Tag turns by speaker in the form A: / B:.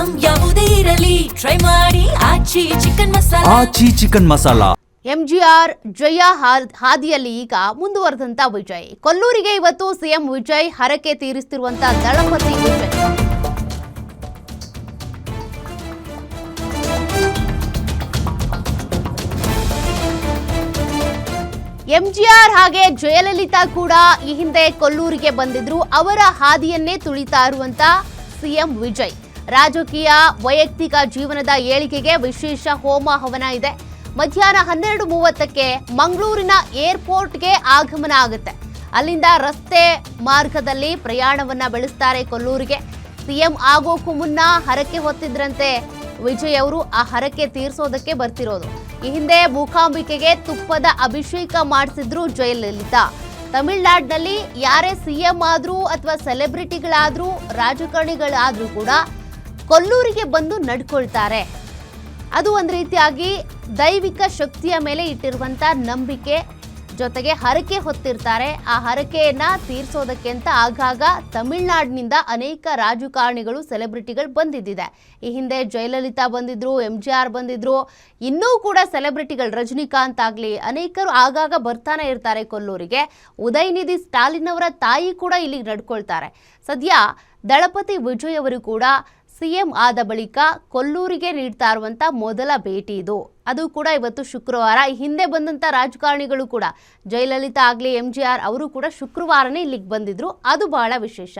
A: Item ಯಾವುದೇ ಇರಲಿ try ಮಾಡಿ ಆಚಿ ಚಿಕನ್ ಮಸಾಲಾ.
B: ಎಂಜಿಆರ್ ಜಯ ಹಾದಿಯಲ್ಲಿ ಈಗ ಮುಂದುವರೆದಂತ ವಿಜಯ್. ಕೊಲ್ಲೂರಿಗೆ ಇವತ್ತು ಸಿಎಂ ವಿಜಯ್ ಹರಕೆ ತೀರಿಸುತ್ತಿರುವಂತ ದಳಪತಿ ವಿಜಯ್. ಎಂಜಿಆರ್ ಹಾಗೆ ಜಯಲಲಿತಾ ಕೂಡ ಈ ಹಿಂದೆ ಕೊಲ್ಲೂರಿಗೆ ಬಂದಿದ್ರು. ಅವರ ಹಾದಿಯನ್ನೇ ತುಳಿತಾ ಇರುವಂತ ಸಿಎಂ ವಿಜಯ್. ರಾಜಕೀಯ ವೈಯಕ್ತಿಕ ಜೀವನದ ಏಳಿಗೆಗೆ ವಿಶೇಷ ಹೋಮ ಹವನ ಇದೆ. ಮಧ್ಯಾಹ್ನ 12:30ಕ್ಕೆ ಮಂಗಳೂರಿನ ಏರ್ಪೋರ್ಟ್ಗೆ ಆಗಮನ ಆಗುತ್ತೆ. ಅಲ್ಲಿಂದ ರಸ್ತೆ ಮಾರ್ಗದಲ್ಲಿ ಪ್ರಯಾಣವನ್ನ ಬೆಳೆಸ್ತಾರೆ ಕೊಲ್ಲೂರಿಗೆ. ಸಿಎಂ ಆಗೋಕ್ಕೂ ಮುನ್ನ ಹರಕೆ ಹೊತ್ತಿದ್ರಂತೆ ವಿಜಯ್ ಅವರು. ಆ ಹರಕೆ ತೀರಿಸೋದಕ್ಕೆ ಬರ್ತಿರೋದು. ಈ ಹಿಂದೆ ಮೂಕಾಂಬಿಕೆಗೆ ತುಪ್ಪದ ಅಭಿಷೇಕ ಮಾಡಿಸಿದ್ರು ಜಯಲಲಿತಾ. ತಮಿಳುನಾಡಿನಲ್ಲಿ ಯಾರೇ ಸಿಎಂ ಆದ್ರೂ ಅಥವಾ ಸೆಲೆಬ್ರಿಟಿಗಳಾದ್ರೂ ರಾಜಕಾರಣಿಗಳಾದ್ರೂ ಕೂಡ ಕೊಲ್ಲೂರಿಗೆ ಬಂದು ನಡ್ಕೊಳ್ತಾರೆ. ಅದು ಒಂದು ರೀತಿಯಾಗಿ ದೈವಿಕ ಶಕ್ತಿಯ ಮೇಲೆ ಇಟ್ಟಿರುವಂತ ನಂಬಿಕೆ, ಜೊತೆಗೆ ಹರಕೆ ಹೊತ್ತಿರ್ತಾರೆ. ಆ ಹರಕೆಯನ್ನ ತೀರಿಸೋದಕ್ಕೆ ಅಂತ ಆಗಾಗ ತಮಿಳುನಾಡಿನಿಂದ ಅನೇಕ ರಾಜಕಾರಣಿಗಳು ಸೆಲೆಬ್ರಿಟಿಗಳು ಬಂದಿದ್ದಿದೆ. ಈ ಹಿಂದೆ ಜಯಲಲಿತಾ ಬಂದಿದ್ರು, ಎಂಜಿಆರ್ ಬಂದಿದ್ರು, ಇನ್ನೂ ಕೂಡ ಸೆಲೆಬ್ರಿಟಿಗಳು ರಜನಿಕಾಂತ್ ಆಗಲಿ ಅನೇಕರು ಆಗಾಗ ಬರ್ತಾನೆ ಇರ್ತಾರೆ ಕೊಲ್ಲೂರಿಗೆ. ಉದಯನಿಧಿ ಸ್ಟಾಲಿನ್ ಅವರ ತಾಯಿ ಕೂಡ ಇಲ್ಲಿಗೆ ನಡ್ಕೊಳ್ತಾರೆ. ಸದ್ಯ ದಳಪತಿ ವಿಜಯ್ ಅವರು ಕೂಡ ಸಿಎಂ ಆದ ಬಳಿಕ ಕೊಲ್ಲೂರಿಗೆ ನೀಡ್ತಾ ಇರುವಂತ ಮೊದಲ ಭೇಟಿ ಇದು. ಅದು ಕೂಡ ಇವತ್ತು ಶುಕ್ರವಾರ. ಈ ಹಿಂದೆ ಬಂದಂತ ರಾಜಕಾರಣಿಗಳು ಕೂಡ ಜಯಲಲಿತಾ ಆಗ್ಲಿ ಎಂಜಿಆರ್ ಅವರು ಕೂಡ ಶುಕ್ರವಾರನೇ ಇಲ್ಲಿಗೆ ಬಂದಿದ್ರು. ಅದು ಬಹಳ ವಿಶೇಷ.